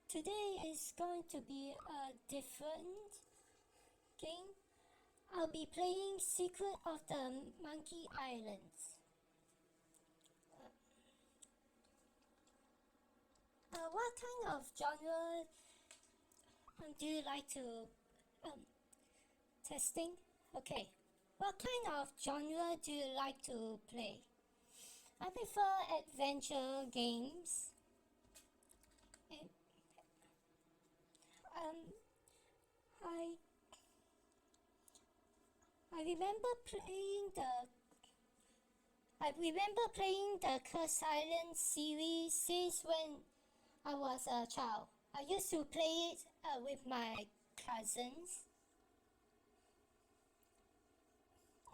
Today is going to be a different game. I'll be playing Secret of the Monkey Islands. What kind of genre do you like to testing? Okay. What kind of genre do you like to play? I prefer adventure games. And, um, I I remember playing the I remember playing the Curse Island series since when I was a child. I used to play it with my cousins.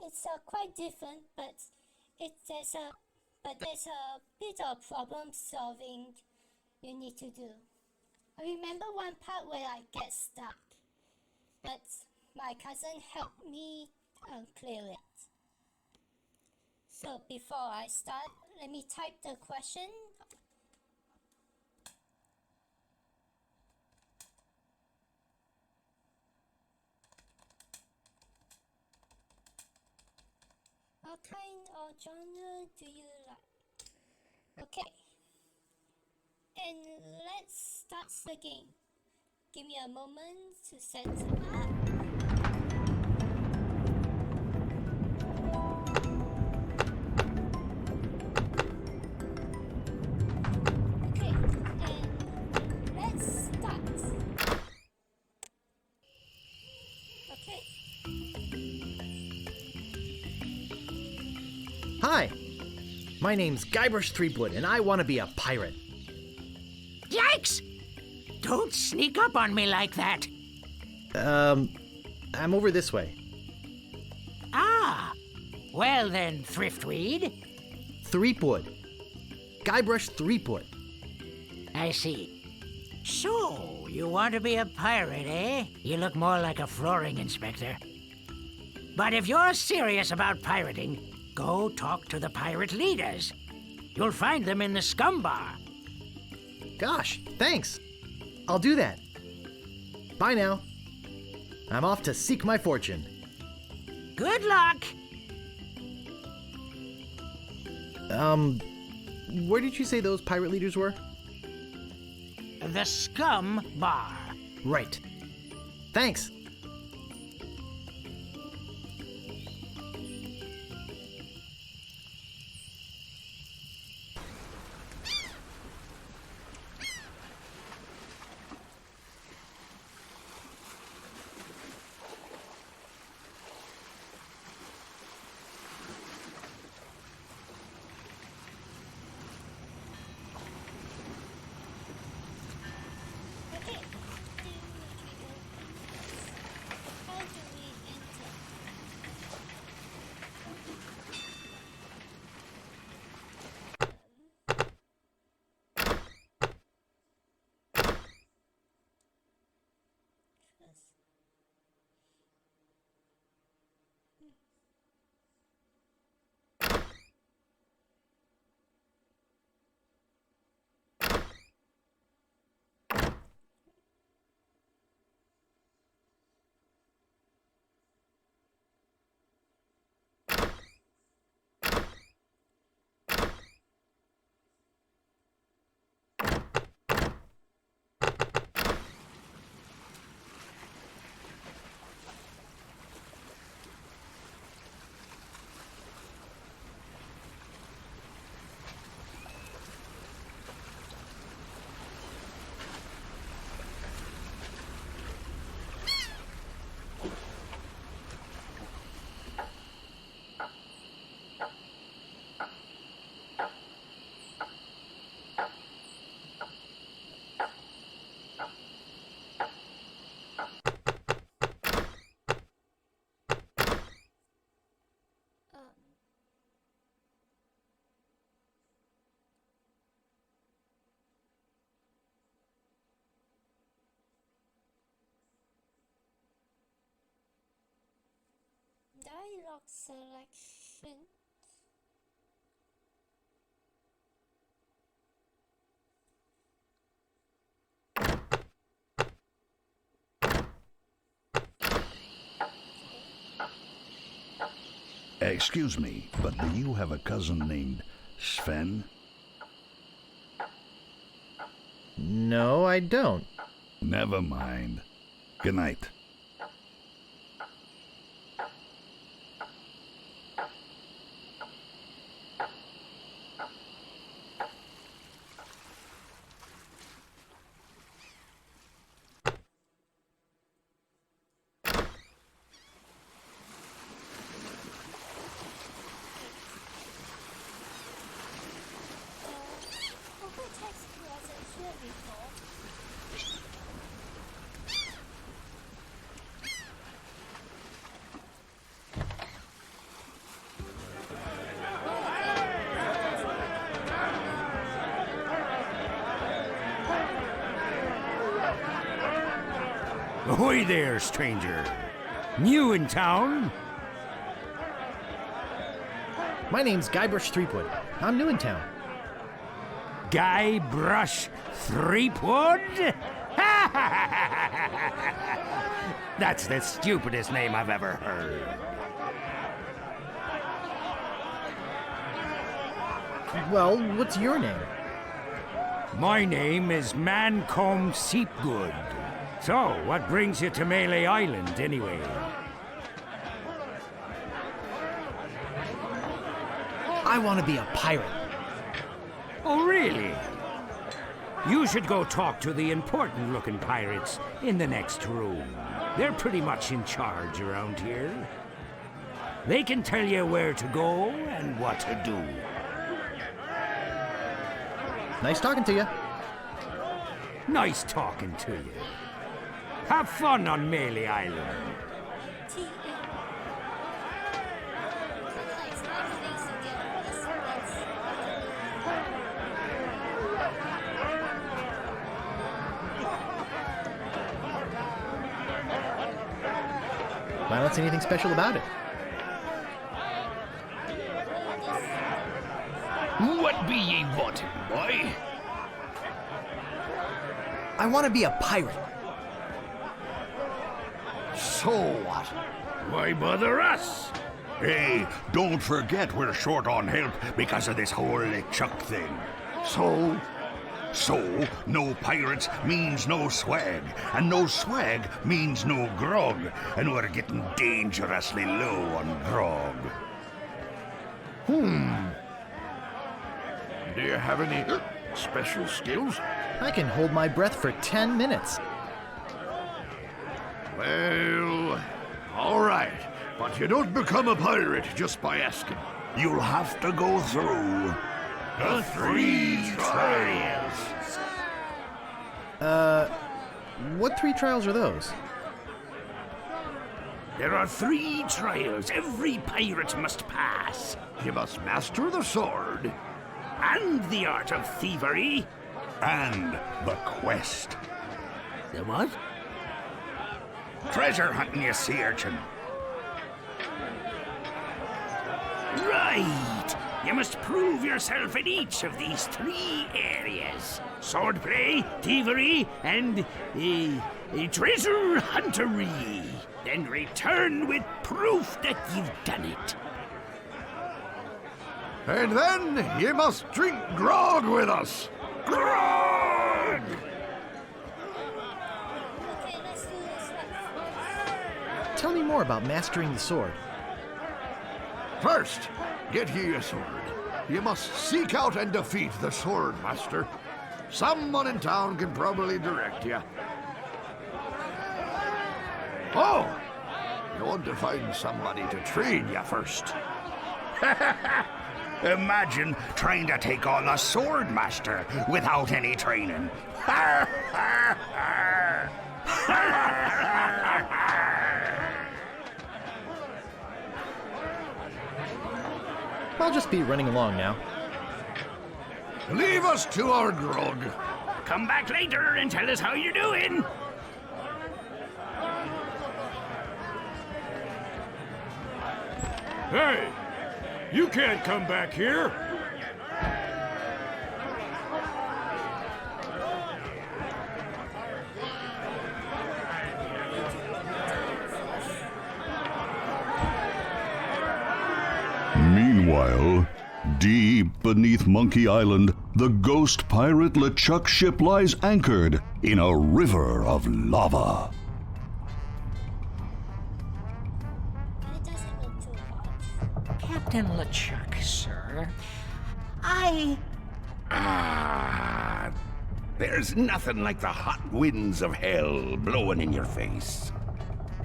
It's quite different, but there's a bit of problem solving you need to do. I remember one part where I get stuck, but my cousin helped me clear it. So before I start, let me type the question. What kind of genre do you like? Okay, and let's start the game. Give me a moment to set up. Okay, and let's start. Okay. Hi, my name's Guybrush Threepwood, and I want to be a pirate. Yikes! Don't sneak up on me like that. I'm over this way. Ah, well then, Thriftweed. Threepwood. Guybrush Threepwood. I see. So, you want to be a pirate, eh? You look more like a flooring inspector. But if you're serious about pirating, go talk to the pirate leaders. You'll find them in the scum bar. Gosh, thanks. I'll do that. Bye now. I'm off to seek my fortune. Good luck! Where did you say those pirate leaders were? The scum bar. Right. Thanks. Okay. How do we enter? Trust. Dialogue selection. Excuse me, but do you have a cousin named Sven? No, I don't. Never mind. Good night. Open text wasn't here before. Ahoy there, stranger. New in town? My name's Guybrush Threepwood. I'm new in town. Guybrush Threepwood? That's the stupidest name I've ever heard. Well, what's your name? My name is Mancomb Seepgood. So, what brings you to Melee Island, anyway? I want to be a pirate. Oh, really? You should go talk to the important-looking pirates in the next room. They're pretty much in charge around here. They can tell you where to go and what to do. Nice talking to you. Nice talking to you. Have fun on Melee Island. T.E. Nice, nice again. That's I don't see anything special about it. What be ye wanting, boy? I want to be a pirate. So what? Why bother us? Hey, don't forget we're short on help because of this whole LeChuck thing. So, no pirates means no swag, and no swag means no grog, and we're getting dangerously low on grog. Do you have any special skills? I can hold my breath for 10 minutes. Well, all right. But you don't become a pirate just by asking. You'll have to go through the 3 trials. What 3 trials are those? There are 3 trials every pirate must pass. You must master the sword. And the art of thievery. And the quest. The what? Treasure hunting, you sea urchin. Right! You must prove yourself in each of these 3 areas. Swordplay, thievery, and treasure huntery. Then return with proof that you've done it. And then you must drink grog with us. Grog! Okay, let's do this one. Tell me more about mastering the sword. First, get ye a sword. You must seek out and defeat the sword master. Someone in town can probably direct you. Oh! You want to find somebody to train you first. Imagine trying to take on a sword master without any training. I'll just be running along now. Leave us to our grog. Come back later and tell us how you're doing. Hey! You can't come back here! Meanwhile, deep beneath Monkey Island, the ghost pirate LeChuck ship lies anchored in a river of lava. It doesn't look too hot. Captain LeChuck, sir. There's nothing like the hot winds of hell blowing in your face.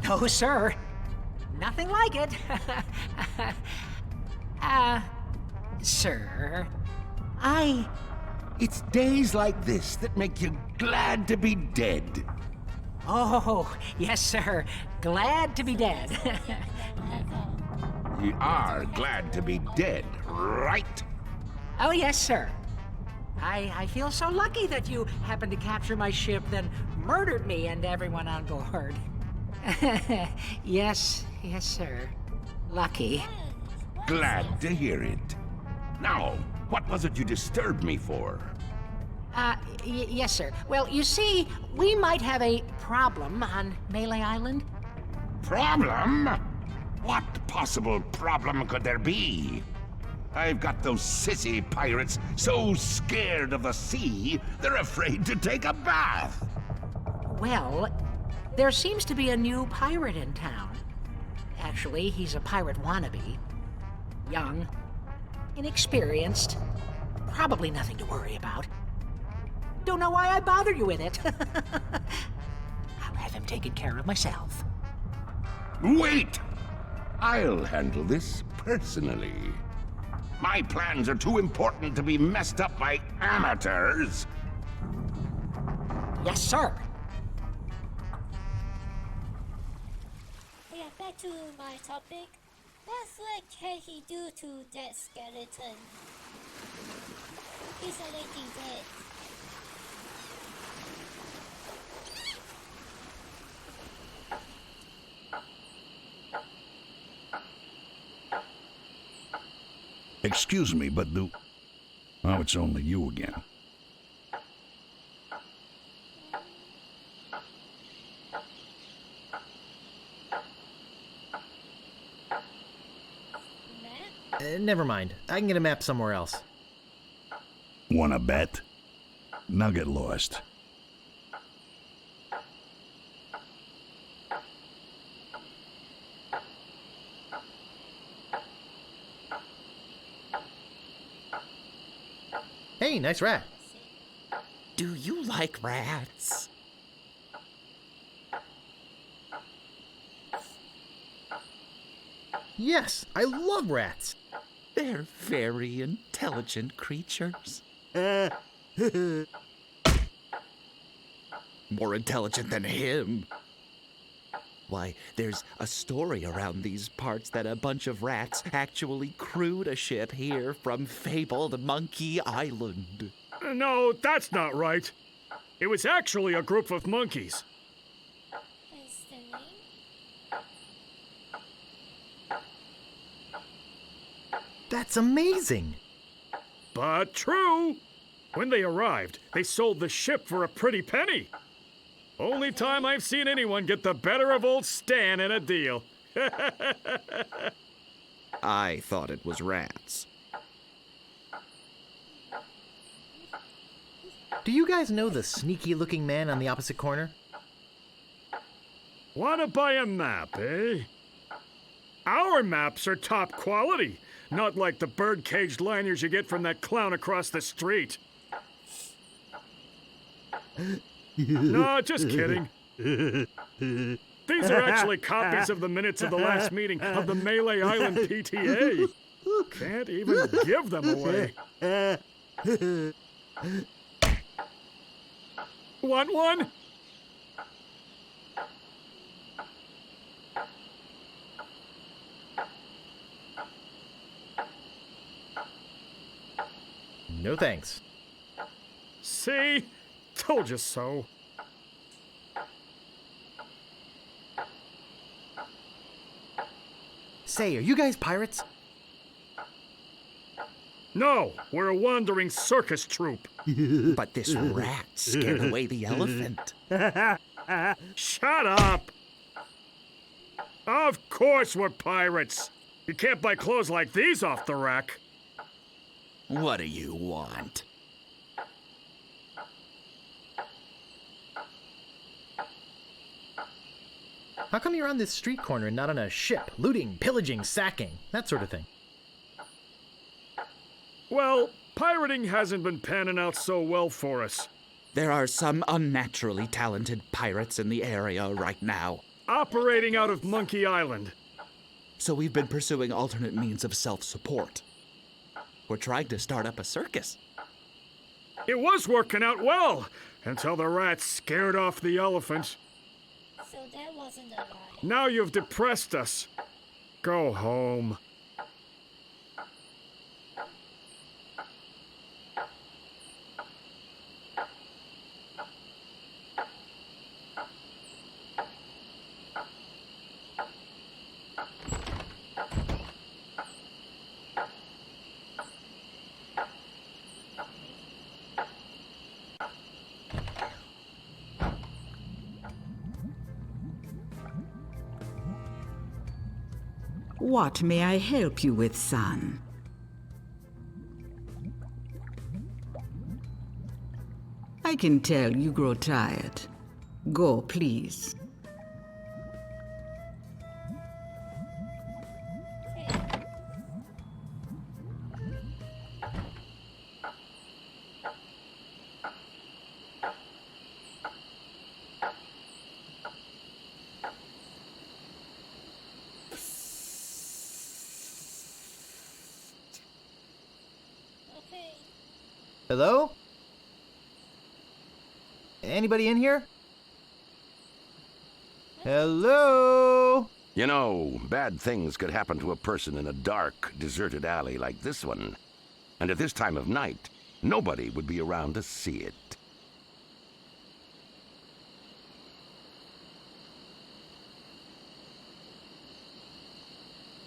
No, sir. Nothing like it. Sir, It's days like this that make you glad to be dead. Oh, yes, sir. Glad to be dead. You are glad to be dead, right? Oh, yes, sir. I feel so lucky that you happened to capture my ship, then murdered me and everyone on board. Yes, sir. Lucky. Glad to hear it. Now, what was it you disturbed me for? Yes, sir. Well, you see, we might have a problem on Melee Island. Problem? What possible problem could there be? I've got those sissy pirates so scared of the sea, they're afraid to take a bath. Well, there seems to be a new pirate in town. Actually, he's a pirate wannabe. Young, inexperienced, probably nothing to worry about. Don't know why I bother you with it. I'll have him taken care of myself. Wait! I'll handle this personally. My plans are too important to be messed up by amateurs. Yes, sir. Yeah, back to my topic. What can he do to that skeleton? He's already dead. Excuse me, but oh, it's only you again. Matt? Never mind. I can get a map somewhere else. Wanna bet? Now get lost. Hey, nice rat. Do you like rats? Yes, I love rats. They're very intelligent creatures. More intelligent than him. Why, there's a story around these parts that a bunch of rats actually crewed a ship here from fabled Monkey Island. No, that's not right. It was actually a group of monkeys. What's the name? That's amazing. But true. When they arrived, they sold the ship for a pretty penny. Only time I've seen anyone get the better of old Stan in a deal. I thought it was rats. Do you guys know the sneaky-looking man on the opposite corner? Wanna buy a map, eh? Our maps are top quality, not like the bird-caged liners you get from that clown across the street. No, just kidding. These are actually copies of the minutes of the last meeting of the Melee Island PTA. Can't even give them away. Want one? No thanks. See? Told you so. Say, are you guys pirates? No, we're a wandering circus troupe. But this rat scared away the elephant. Shut up! Of course we're pirates. You can't buy clothes like these off the rack. What do you want? How come you're on this street corner and not on a ship, looting, pillaging, sacking, that sort of thing? Well, pirating hasn't been panning out so well for us. There are some unnaturally talented pirates in the area right now. Operating out of Monkey Island. So we've been pursuing alternate means of self-support. We're trying to start up a circus. It was working out well, until the rats scared off the elephants. So that wasn't a lie. Now you've depressed us. Go home. What may I help you with, son? I can tell you grow tired. Go, please. Okay. Hello? Anybody in here? Hello? You know, bad things could happen to a person in a dark, deserted alley like this one. And at this time of night, nobody would be around to see it.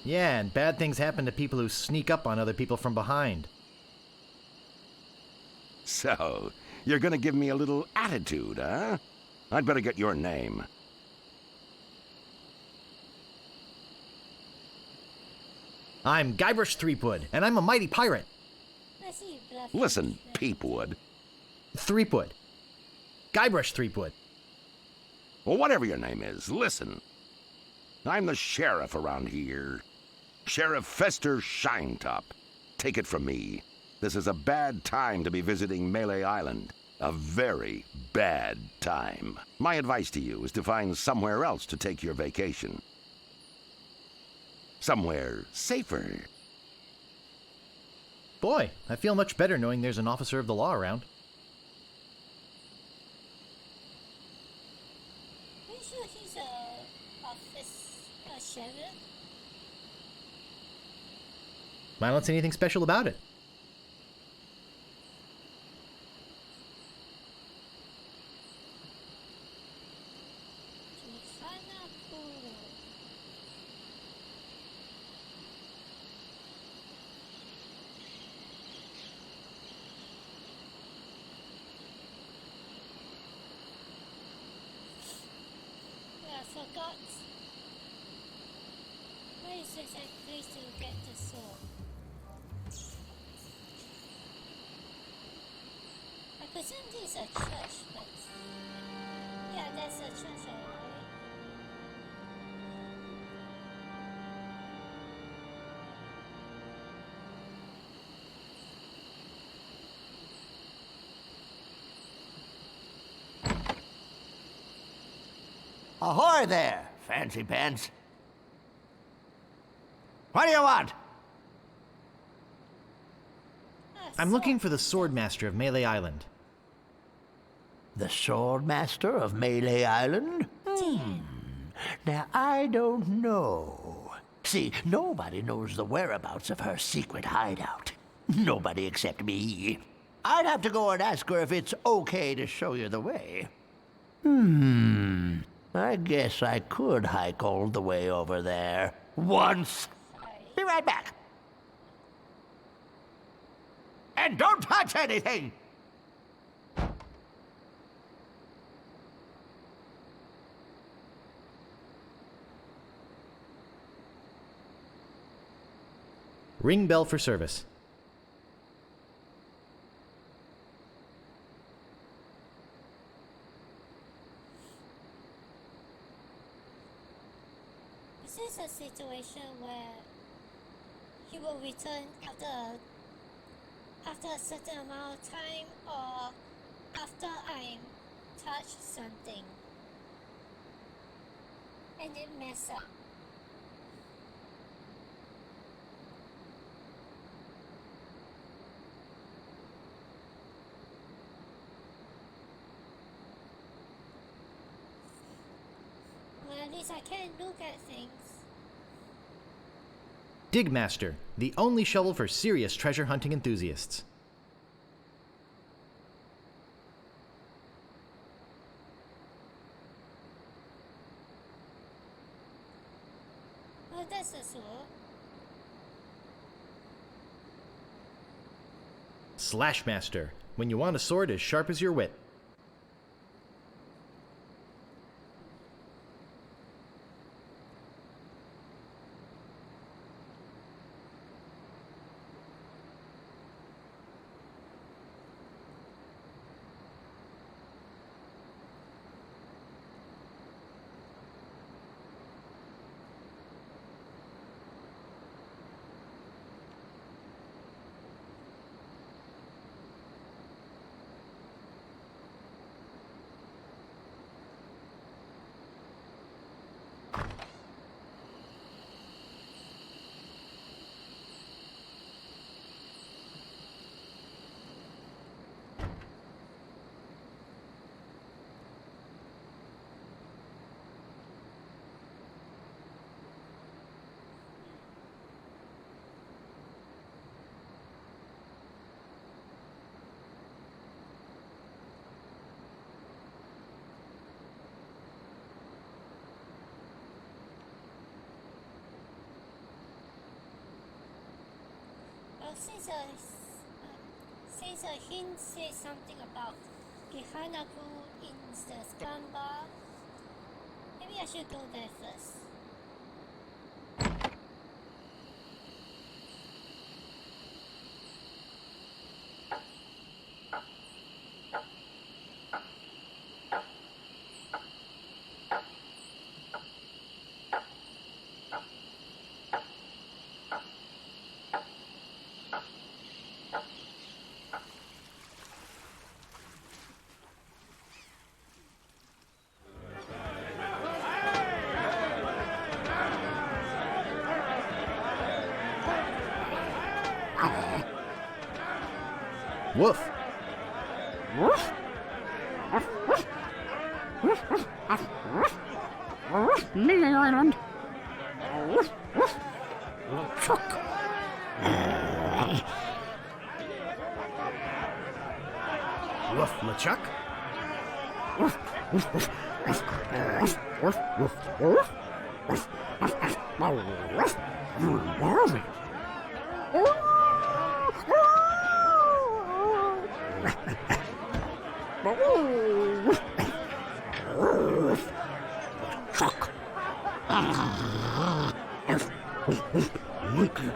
Yeah, and bad things happen to people who sneak up on other people from behind. So, you're gonna give me a little attitude, huh? I'd better get your name. I'm Guybrush Threepwood, and I'm a mighty pirate. I see you bluffing. Listen, Peepwood. Threepwood. Guybrush Threepwood. Well, whatever your name is, listen. I'm the sheriff around here. Sheriff Fester Shinetop. Take it from me. This is a bad time to be visiting Melee Island. A very bad time. My advice to you is to find somewhere else to take your vacation. Somewhere safer. Boy, I feel much better knowing there's an officer of the law around. Are you sure he's a sheriff? I don't see anything special about it. I forgot. Where is the exact place to get the sword? I presume this is a church, but yeah, that's a church, alright. Ahoy there, fancy pants. What do you want? I'm looking for the Swordmaster of Melee Island. The Swordmaster of Melee Island? Now, I don't know. See, nobody knows the whereabouts of her secret hideout. Nobody except me. I'd have to go and ask her if it's okay to show you the way. I guess I could hike all the way over there. Once. Be right back. And don't touch anything! Ring bell for service. Is this a situation where he will return after a certain amount of time, or after I touch something and it mess up? Well, at least I can look at things. Digmaster, the only shovel for serious treasure hunting enthusiasts. Oh, that's a sword. Slashmaster, when you want a sword as sharp as your wit. Well, since a hint says something about Gihanaku in the Scum Bar, maybe I should go there first. Woof. Lily Island. Chuck. Woof, LeChuck.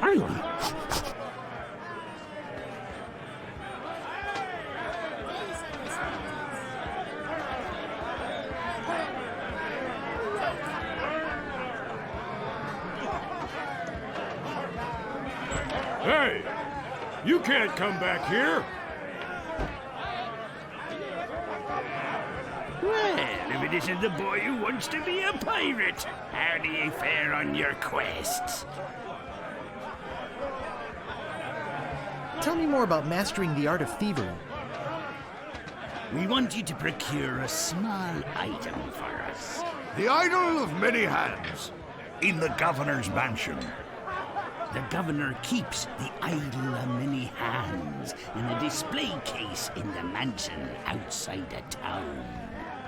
Island. Hey! You can't come back here! Well, if it isn't the boy who wants to be a pirate, how do you fare on your quests? Tell me more about mastering the art of thievery. We want you to procure a small item for us. The idol of many hands. In the governor's mansion. The governor keeps the idol of many hands in a display case in the mansion outside the town.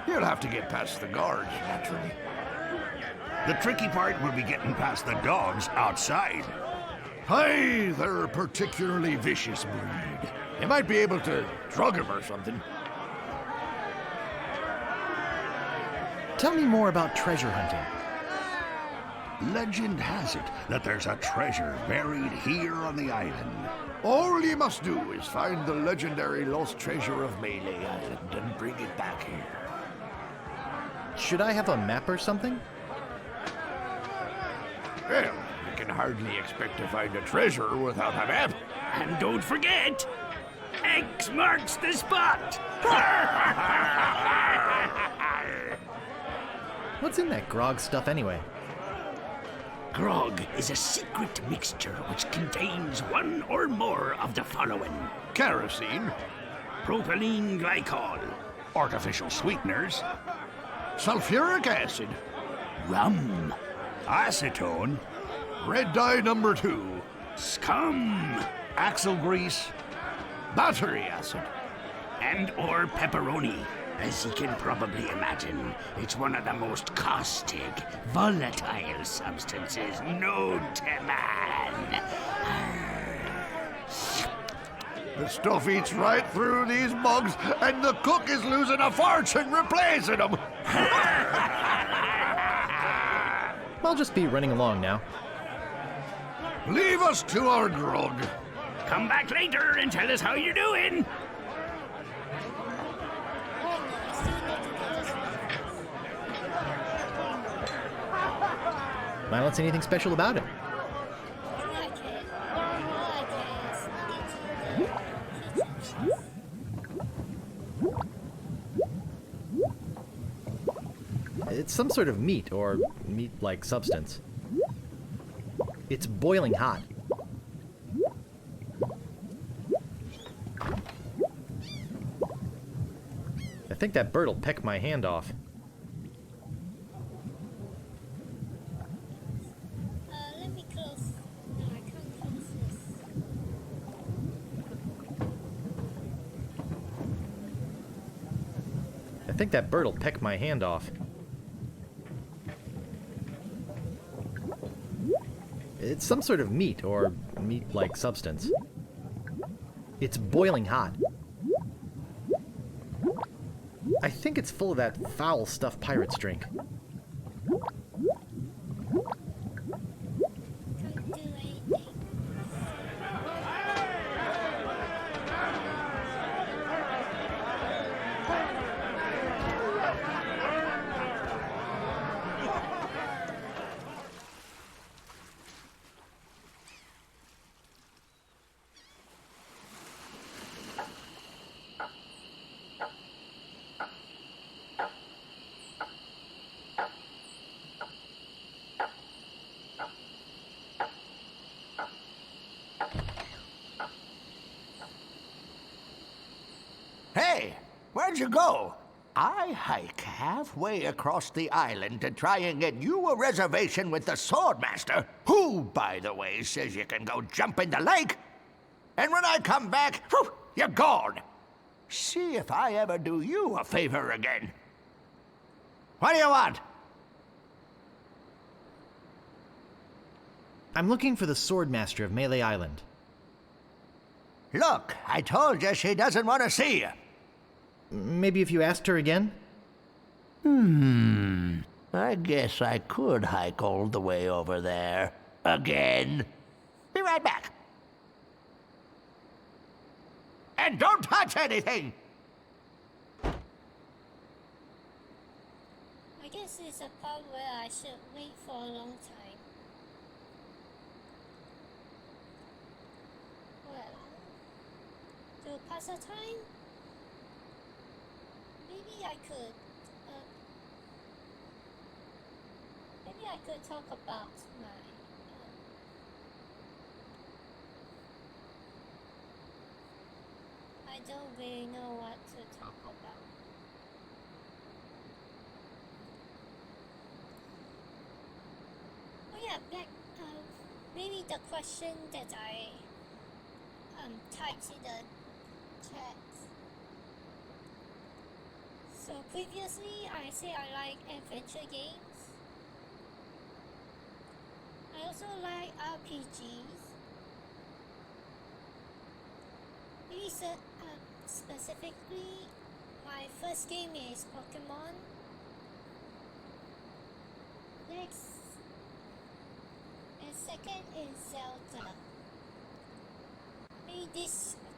You'll have to get past the guards, naturally. The tricky part will be getting past the dogs outside. Hey, they're a particularly vicious breed. You might be able to drug him or something. Tell me more about treasure hunting. Legend has it that there's a treasure buried here on the island. All ye must do is find the legendary lost treasure of Melee Island and bring it back here. Should I have a map or something? Well, you can hardly expect to find a treasure without a map. And don't forget, X marks the spot. What's in that grog stuff anyway? Grog is a secret mixture which contains one or more of the following: Kerosene, propylene glycol, Artificial sweeteners, sulfuric acid, rum, acetone, red dye number 2, scum, axle grease, battery acid, and or pepperoni. As you can probably imagine, it's one of the most caustic, volatile substances known to man. The stuff eats right through these mugs, and the cook is losing a fortune replacing them. I'll just be running along now. Leave us to our grog. Come back later and tell us how you're doing. I don't see anything special about it. It's some sort of meat or meat-like substance. It's boiling hot. I think that bird'll peck my hand off. Let me close. No, I can't close this. I think that bird'll peck my hand off. It's some sort of meat or meat-like substance. It's boiling hot. I think it's full of that foul stuff pirates drink. Can't do anything. Hey, where'd you go? I hike halfway across the island to try and get you a reservation with the Swordmaster, who, by the way, says you can go jump in the lake. And when I come back, whew, you're gone. See if I ever do you a favor again. What do you want? I'm looking for the Swordmaster of Melee Island. Look, I told you she doesn't want to see you. Maybe if you asked her again? I guess I could hike all the way over there. Again. Be right back. And don't touch anything! I guess it's a part where I should wait for a long time. Well, to pass the time, maybe I could talk about my I don't really know what to talk about. Oh yeah, maybe the question that I typed in the chat. So previously I said I like adventure games. I also like RPGs. Maybe specifically, my first game is Pokemon. Next, second is Zelda. Maybe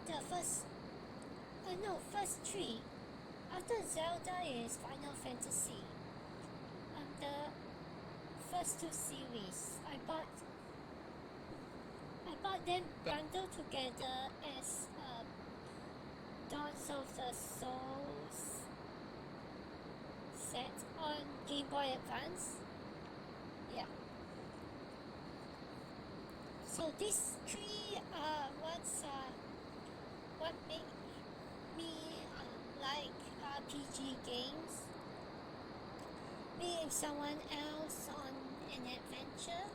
the first, no, first three. After Zelda is Final Fantasy. The first two series, I bought them bundled together as Dawns of the Souls set on Game Boy Advance. Yeah. So these three what make me like RPG games. Being someone else on an adventure.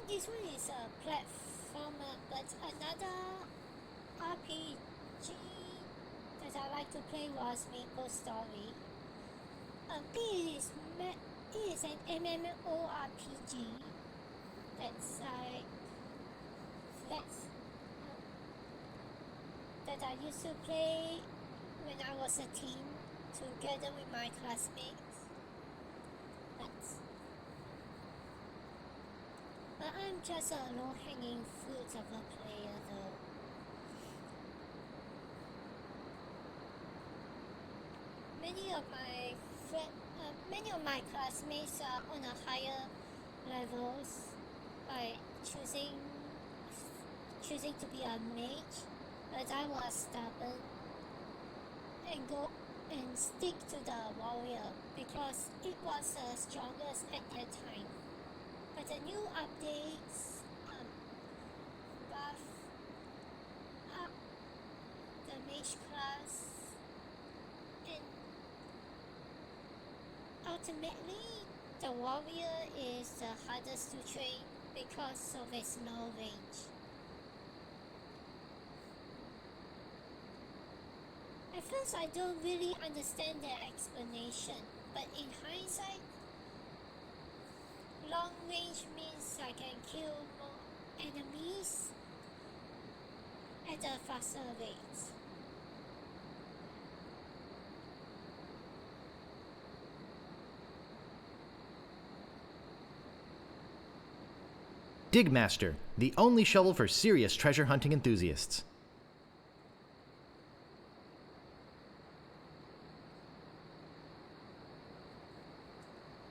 This one is a platformer, but another RPG that I like to play was Maple Story. It is an MMORPG that I used to play when I was a teen together with my classmates. But I'm just a low-hanging fruit of a player, though. Many of my classmates are on a higher levels by choosing to be a mage, but I was stubborn and stick to the warrior because it was the strongest at that time. But the new updates buff up the mage class, and ultimately the warrior is the hardest to train because of its low range. At first I don't really understand their explanation, but in hindsight, long range means I can kill more enemies at a faster rate. Digmaster, the only shovel for serious treasure hunting enthusiasts.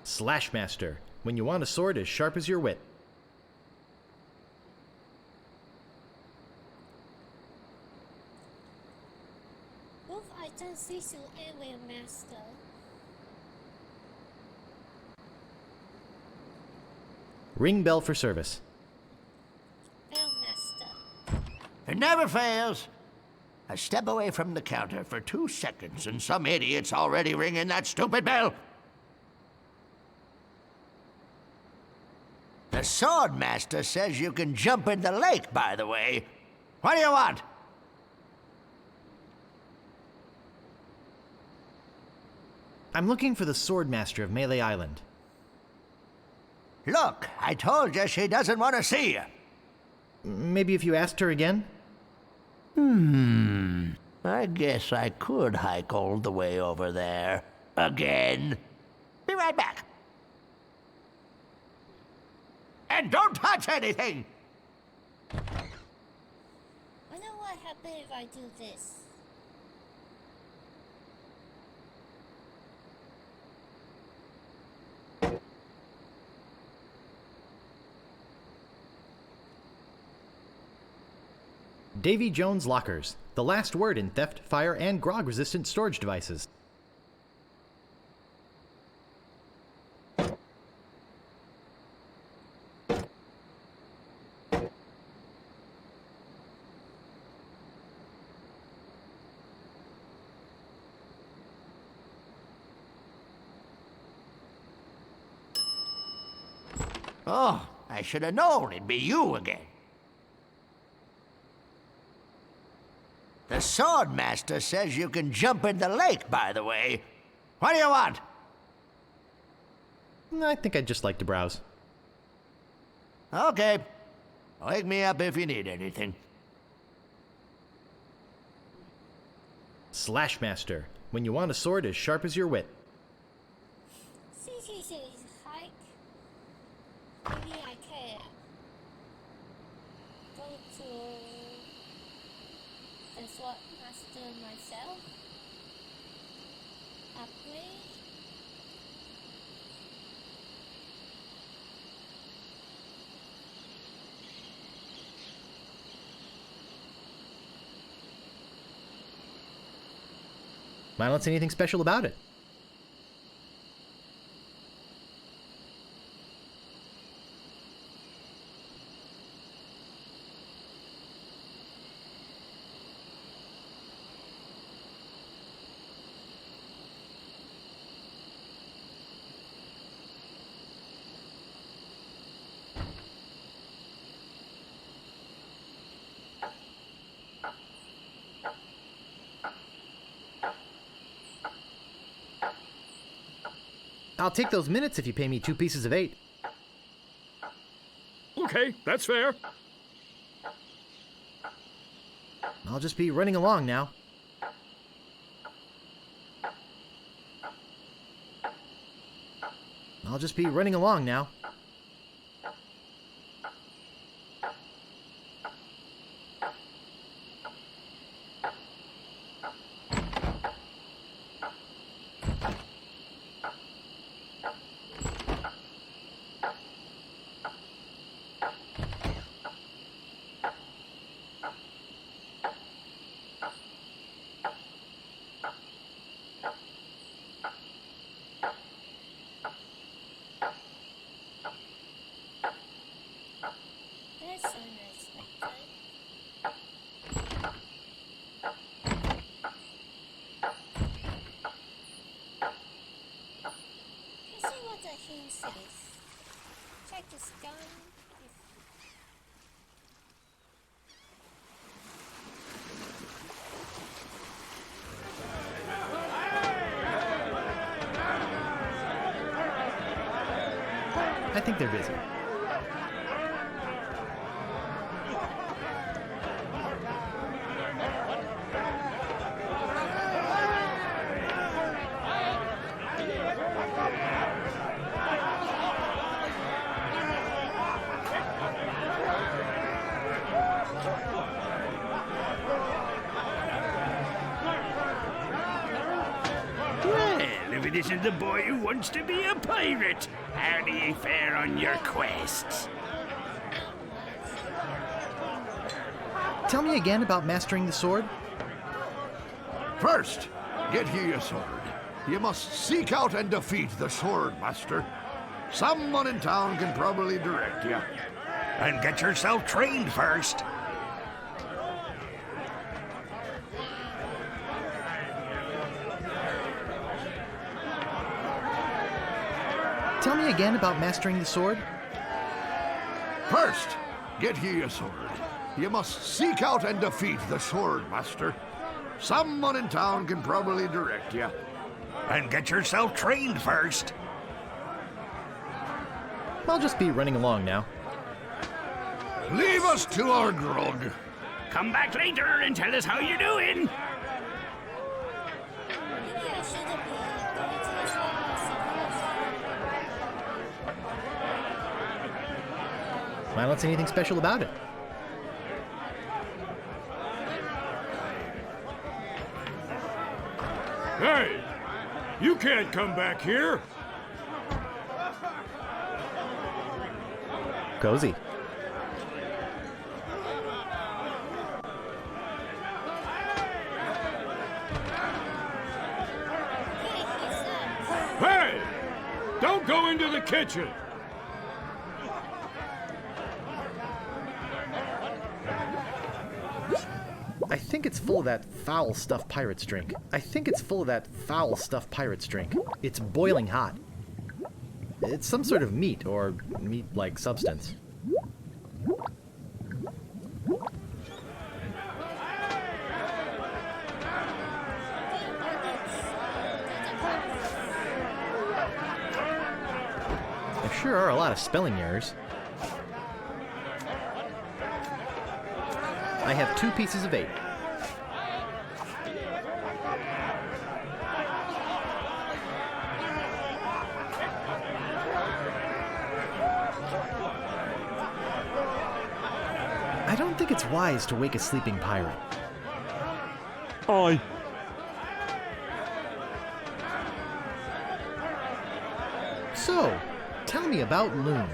Slashmaster, when you want a sword as sharp as your wit. Both items lead to Airway Master. Ring bell for service. Bell Master. It never fails. I step away from the counter for 2 seconds and some idiot's already ringing that stupid bell. The Swordmaster says you can jump in the lake, by the way. What do you want? I'm looking for the Swordmaster of Melee Island. Look, I told you she doesn't want to see you. Maybe if you asked her again? I guess I could hike all the way over there. Again. Be right back. And don't touch anything! Wonder what happens if I do this. Davy Jones Lockers, the last word in theft, fire, and grog-resistant storage devices. Oh, I should have known it'd be you again. The Swordmaster says you can jump in the lake, by the way. What do you want? I think I'd just like to browse. Okay. Wake me up if you need anything. Slashmaster, when you want a sword as sharp as your wit. CCC is hike. Maybe I can go to the Swordmaster myself. Upgrade. I don't see anything special about it. I'll take those minutes if you pay me 2 pieces of 8. Okay, that's fair. I'll just be running along now. I'll just be running along now. That's unexpected. Let's see what the hint says. Check this gun. I think they're busy. Well, if it isn't the boy who wants to be a pirate, how do you fare on your quests? Tell me again about mastering the sword. First, get ye a sword. You must seek out and defeat the Swordmaster. Someone in town can probably direct you. And get yourself trained first. Tell me again about mastering the sword. First, get ye a sword. You must seek out and defeat the Swordmaster. Someone in town can probably direct you. And get yourself trained first. I'll just be running along now. Leave us to our grog. Come back later and tell us how you're doing. Maybe I shouldn't be going to the Swordmaster first. I don't see anything special about it. Hey! You can't come back here! Cozy. Don't go into the kitchen! I think it's full of that foul stuff pirates drink. I think it's full of that foul stuff pirates drink. It's boiling hot. It's some sort of meat or meat-like substance. There sure are a lot of spelling errors. I have 2 pieces of 8. I don't think it's wise to wake a sleeping pirate. Aye. So, tell me about Loon.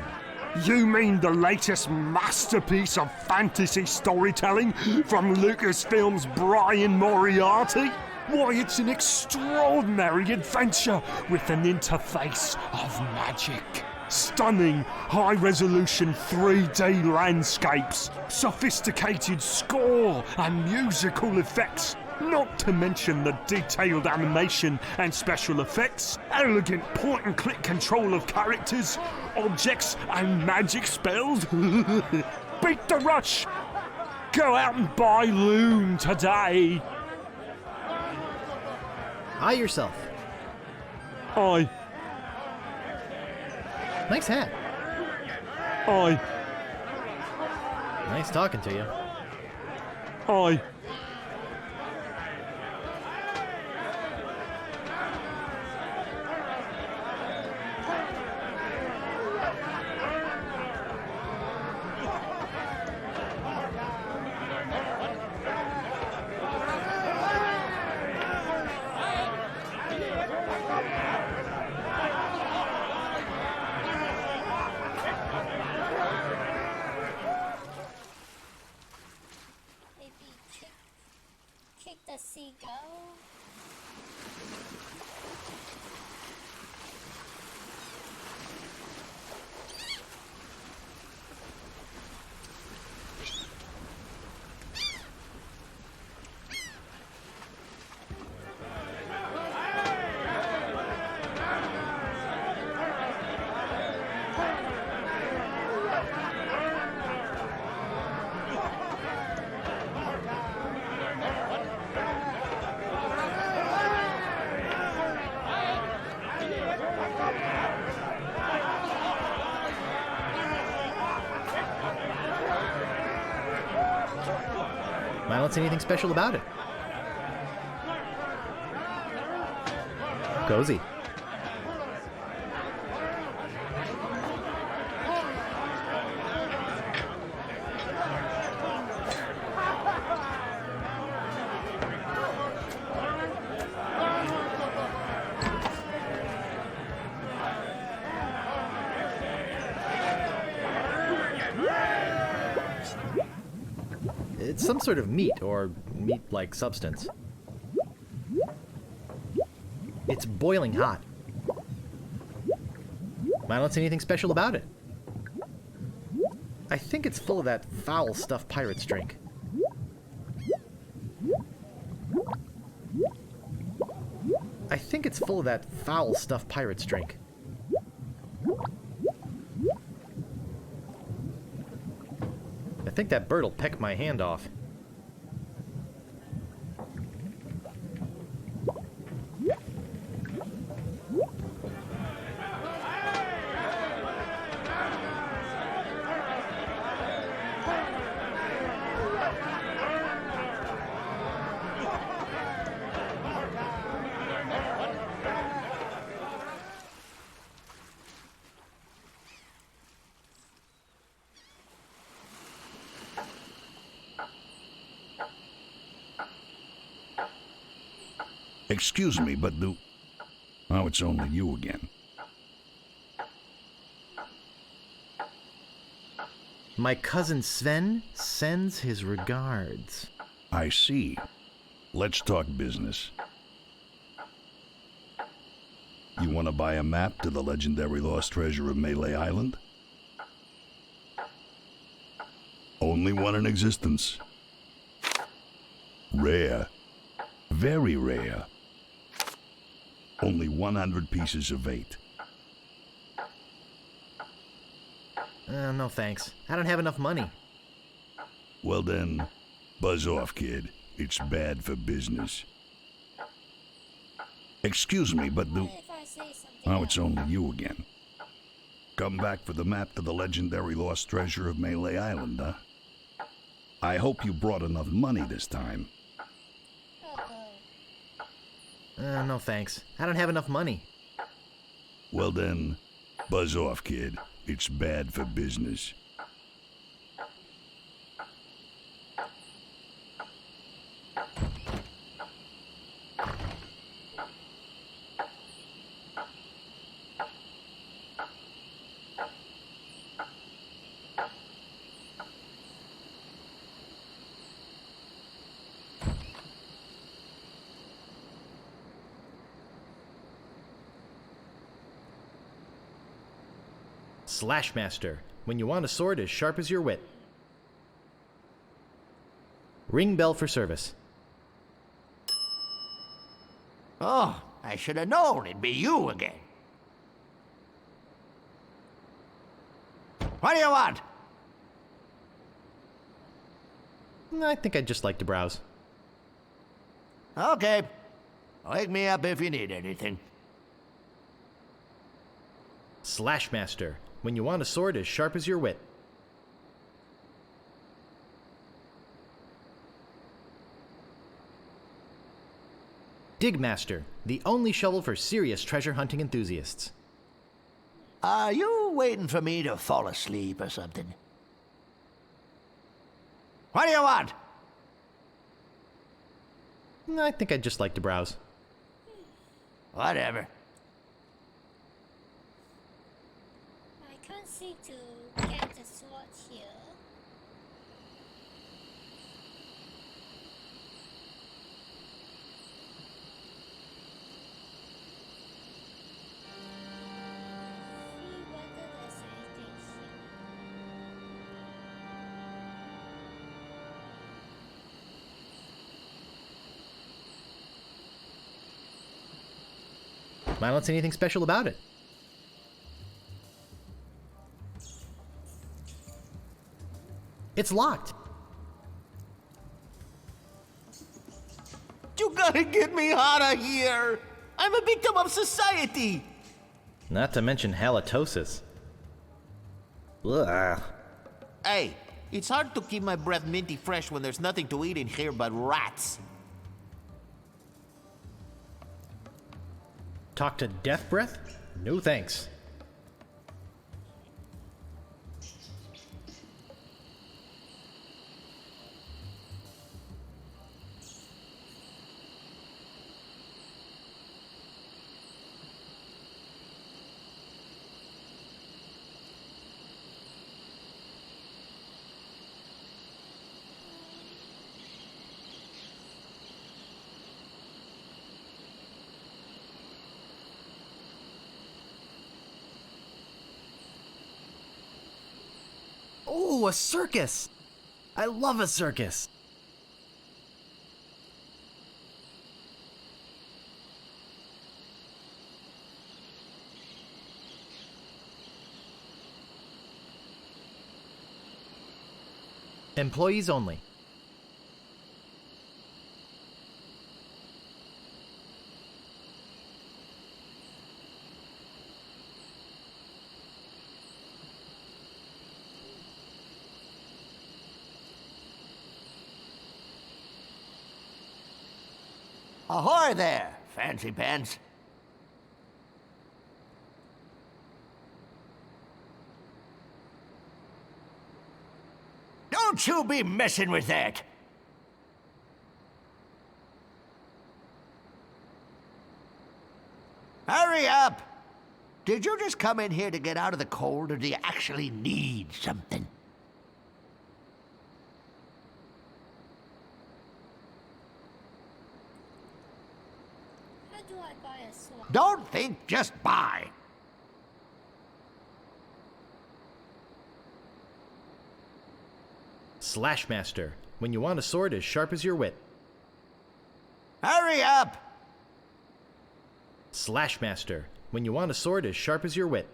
You mean the latest masterpiece of fantasy storytelling from Lucasfilm's Brian Moriarty? Why, it's an extraordinary adventure with an interface of magic. Stunning, high-resolution 3D landscapes, sophisticated score and musical effects, not to mention the detailed animation and special effects, elegant point-and-click control of characters, objects and magic spells. Beat the rush! Go out and buy Loon today! Eye yourself. Aye. Nice hat. Aye. Nice talking to you. Aye. Kick the seagull. I don't see anything special about it. Cozy. It's some sort of meat or meat-like substance. It's boiling hot. I don't see anything special about it. I think it's full of that foul stuff pirates drink. I think it's full of that foul stuff pirates drink. I think that bird'll peck my hand off. Excuse me, but oh, it's only you again. My cousin Sven sends his regards. I see. Let's talk business. You want to buy a map to the legendary lost treasure of Melee Island? Only one in existence. Rare. Very rare. Only 100 pieces of 8. No thanks. I don't have enough money. Well then, buzz off, kid. It's bad for business. Excuse me, but What if I say something now it's else? only you again. Come back for the map to the legendary lost treasure of Melee Island, huh? I hope you brought enough money this time. No thanks. I don't have enough money. Well then, buzz off, kid. It's bad for business. Slashmaster, when you want a sword as sharp as your wit. Ring bell for service. Oh, I should have known it'd be you again. What do you want? I think I'd just like to browse. Okay. Wake me up if you need anything. Slashmaster, when you want a sword as sharp as your wit. Digmaster, the only shovel for serious treasure hunting enthusiasts. Are you waiting for me to fall asleep or something? What do you want? I think I'd just like to browse. Whatever. I can't seem to get the sword here. See whether there's anything here. I don't see anything special about it. It's locked. You gotta get me out of here! I'm a victim of society! Not to mention halitosis. Ugh. Hey, it's hard to keep my breath minty fresh when there's nothing to eat in here but rats. Talk to Death Breath? No thanks. Oh, a circus! I love a circus! Employees only. Ahoy there, fancy pants. Don't you be messing with that! Hurry up! Did you just come in here to get out of the cold, or do you actually need something? How do I buy a sword? Don't think, just buy. Slashmaster. When you want a sword as sharp as your wit. Hurry up! Slashmaster. When you want a sword as sharp as your wit.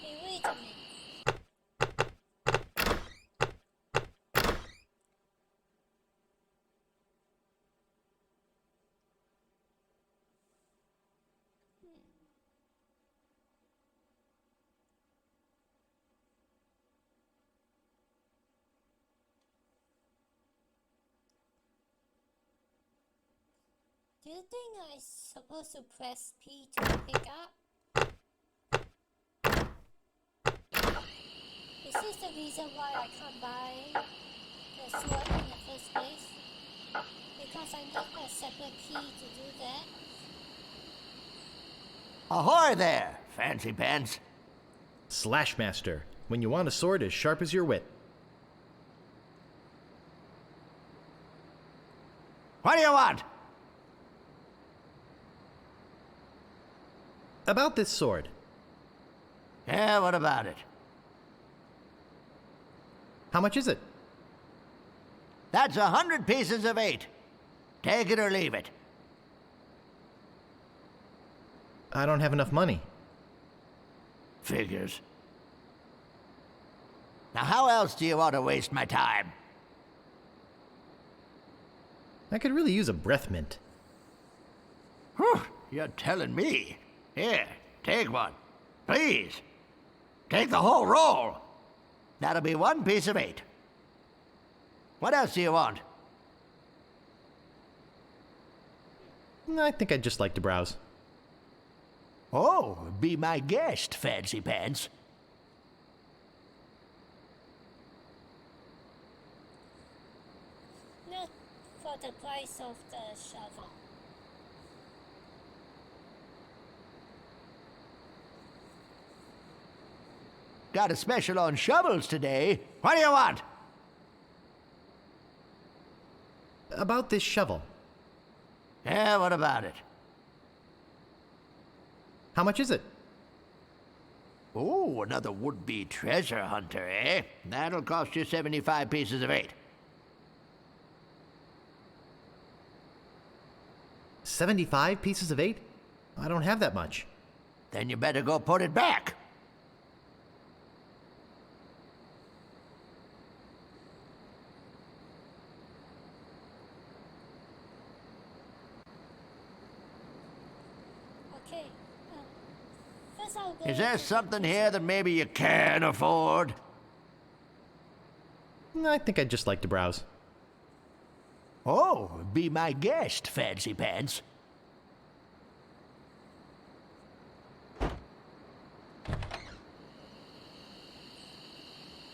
Hey, wait a minute. Do you think I'm supposed to press P to pick up? Is this the reason why I can't buy the sword in the first place? Because I need a separate key to do that? Ahoy there, fancy pants. Slashmaster. When you want a sword as sharp as your wit. What do you want? About this sword. Yeah, what about it? How much is it? That's 100 pieces of 8. Take it or leave it. I don't have enough money. Figures. Now, how else do you want to waste my time? I could really use a breath mint. Whew, you're telling me. Here, take one. Please. Take the whole roll. That'll be 1 piece of 8. What else do you want? I think I'd just like to browse. Oh, be my guest, fancy pants. Not for the price of the shovel. Got a special on shovels today. What do you want? About this shovel. Yeah, what about it? How much is it? Oh, another would-be treasure hunter, eh? That'll cost you 75 pieces of 8. 75 pieces of 8? I don't have that much. Then you better go put it back. Okay. First I'll go. Is there something here that maybe you can afford? I think I'd just like to browse. Oh, be my guest, fancy pants.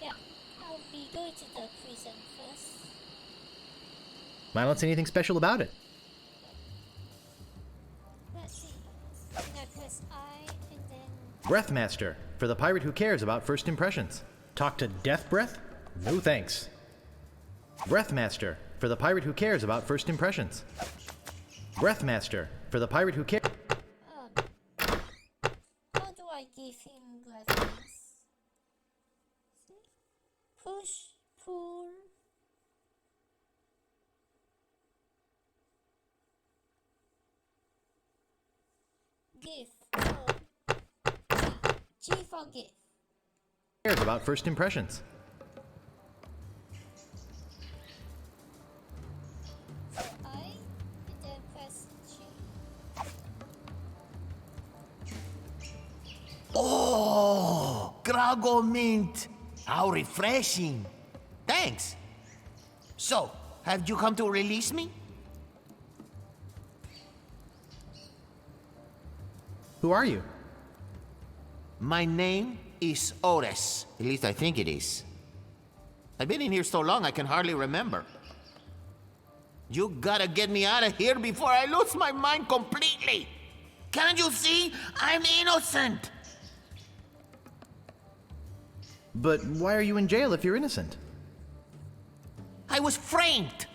Yeah, I'll be going to the prison first. I don't see anything special about it. Let's see. And I press I and then. Breathmaster. For the pirate who cares about first impressions. Talk to Death Breath? No thanks. Breathmaster. For the pirate who cares about first impressions. Breathmaster. For the pirate who cares. How do I give him breathless? Push, pull. Give. G. G for give. Cares about first impressions. I and then press G. Oh, Grago Mint. How refreshing. Thanks. So, have you come to release me? Who are you? My name is Ores. At least I think it is. I've been in here so long I can hardly remember. You gotta get me out of here before I lose my mind completely. Can't you see? I'm innocent. But why are you in jail if you're innocent? I was framed.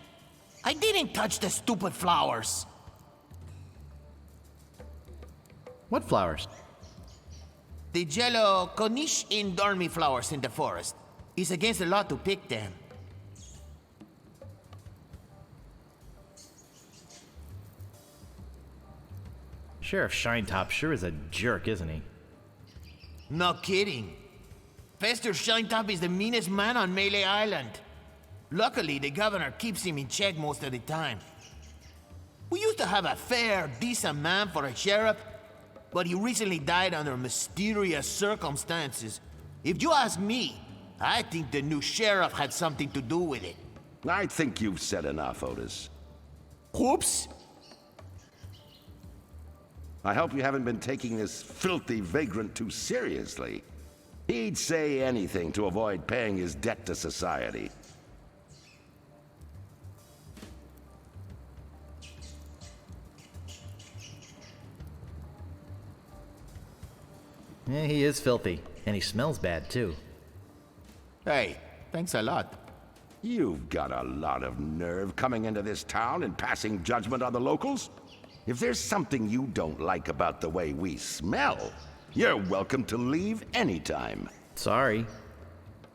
I didn't touch the stupid flowers. What flowers? The yellow Corniche dormi flowers in the forest. It's against the law to pick them. Sheriff Shinetop sure is a jerk, isn't he? No kidding. Fester Shinetop is the meanest man on Melee Island. Luckily, the governor keeps him in check most of the time. We used to have a fair, decent man for a sheriff, but he recently died under mysterious circumstances. If you ask me, I think the new sheriff had something to do with it. I think you've said enough, Otis. Oops. I hope you haven't been taking this filthy vagrant too seriously. He'd say anything to avoid paying his debt to society. Yeah, he is filthy, and he smells bad too. Hey, thanks a lot. You've got a lot of nerve coming into this town and passing judgment on the locals. If there's something you don't like about the way we smell, you're welcome to leave anytime. Sorry.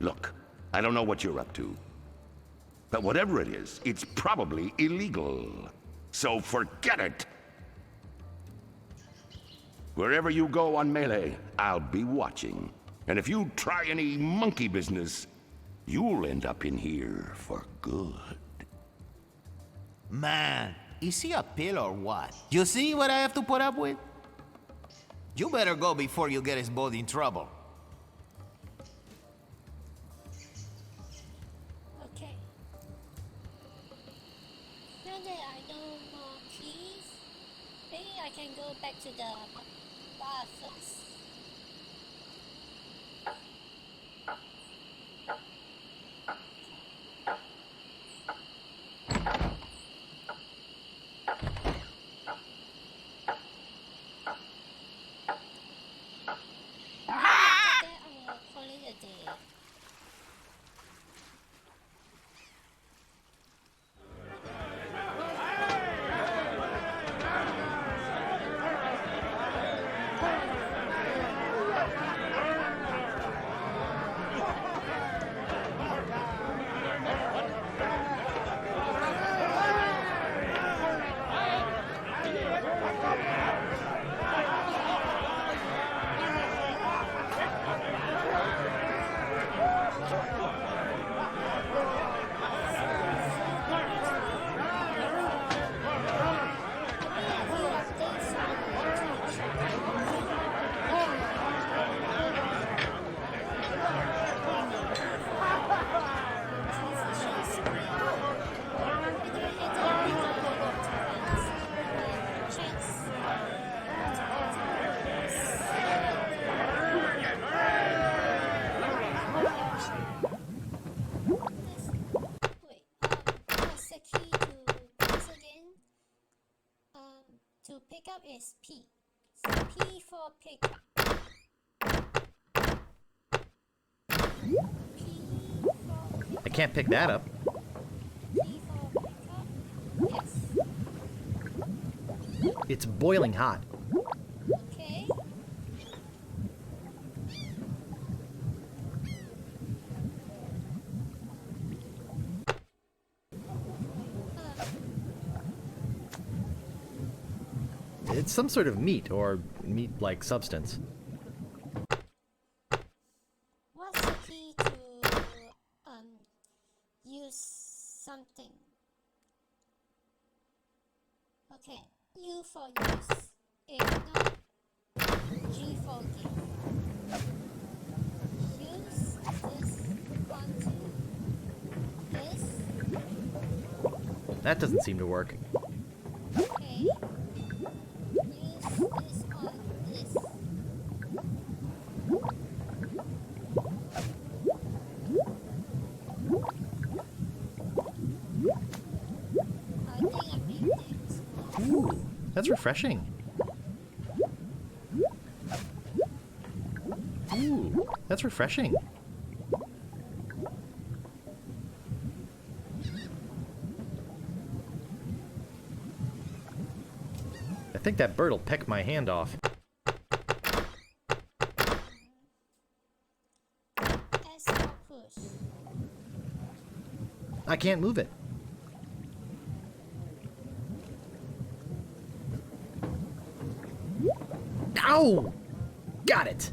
Look, I don't know what you're up to, but whatever it is, it's probably illegal. So forget it. Wherever you go on Melee, I'll be watching. And if you try any monkey business, you'll end up in here for good. Man, is he a pill or what? You see what I have to put up with? You better go before you get us both in trouble. Okay. Now that I know more keys, maybe I can go back to the bar first. To pick up is P. So P for pick up. I can't pick that up. P for pick up. Yes. It's boiling hot. Okay. It's some sort of meat or meat-like substance. What's the key to use something? Okay, U for use. Ignore. G for give. Use this onto this. That doesn't seem to work. Okay. Use this on this. I Ooh, that's refreshing. Ooh, that's refreshing. I think that bird'll peck my hand off. I can't move it. Ow! Got it!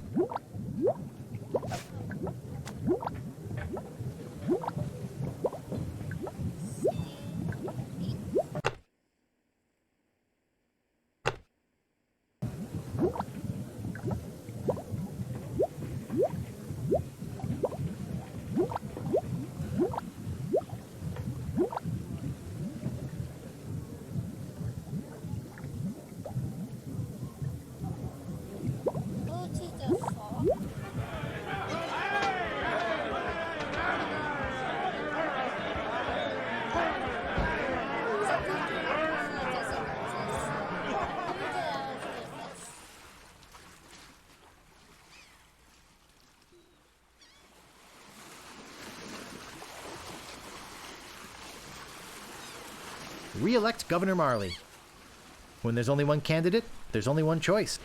Re-elect Governor Marley. When there's only one candidate, there's only one choice.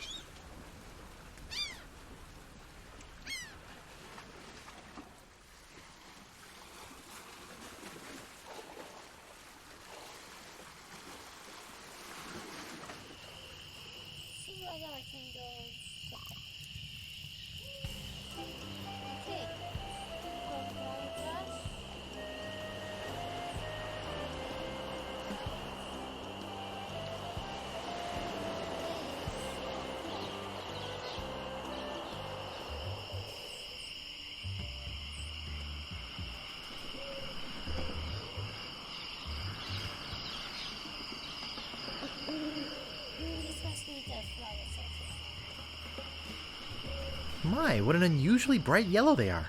My, what an unusually bright yellow they are.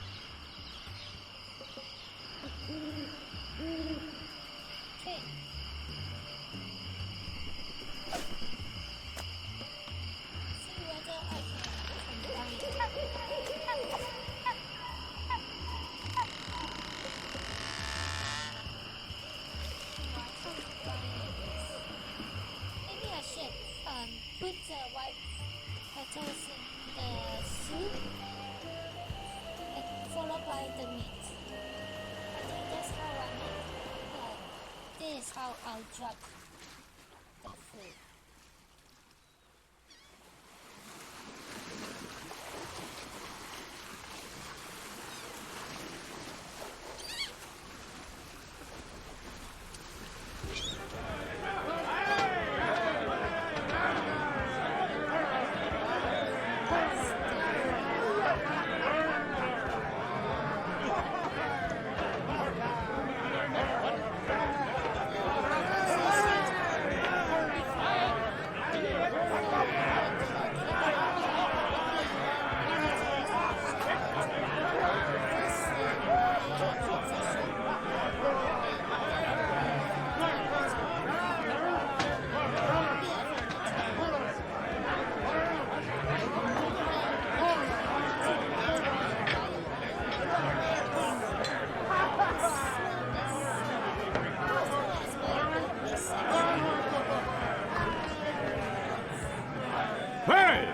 Maybe I should put the white petals in the soup and followed by the meat. I think that's how I make. This is how I'll drop the food. Hey!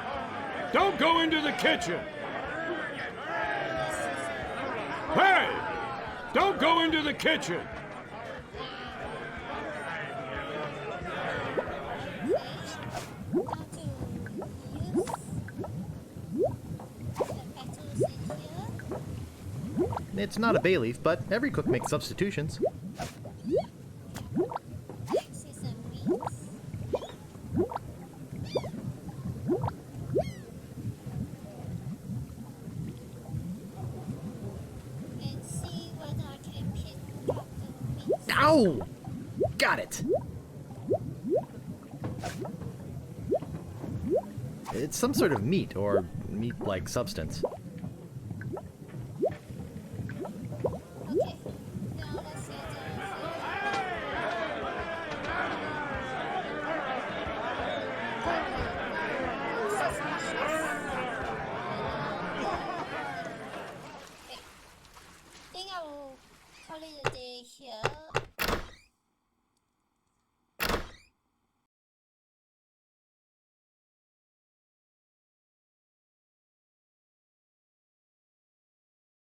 Don't go into the kitchen! Hey! Don't go into the kitchen! It's not a bay leaf, but every cook makes substitutions. Ow! Got it! It's some sort of meat or meat-like substance.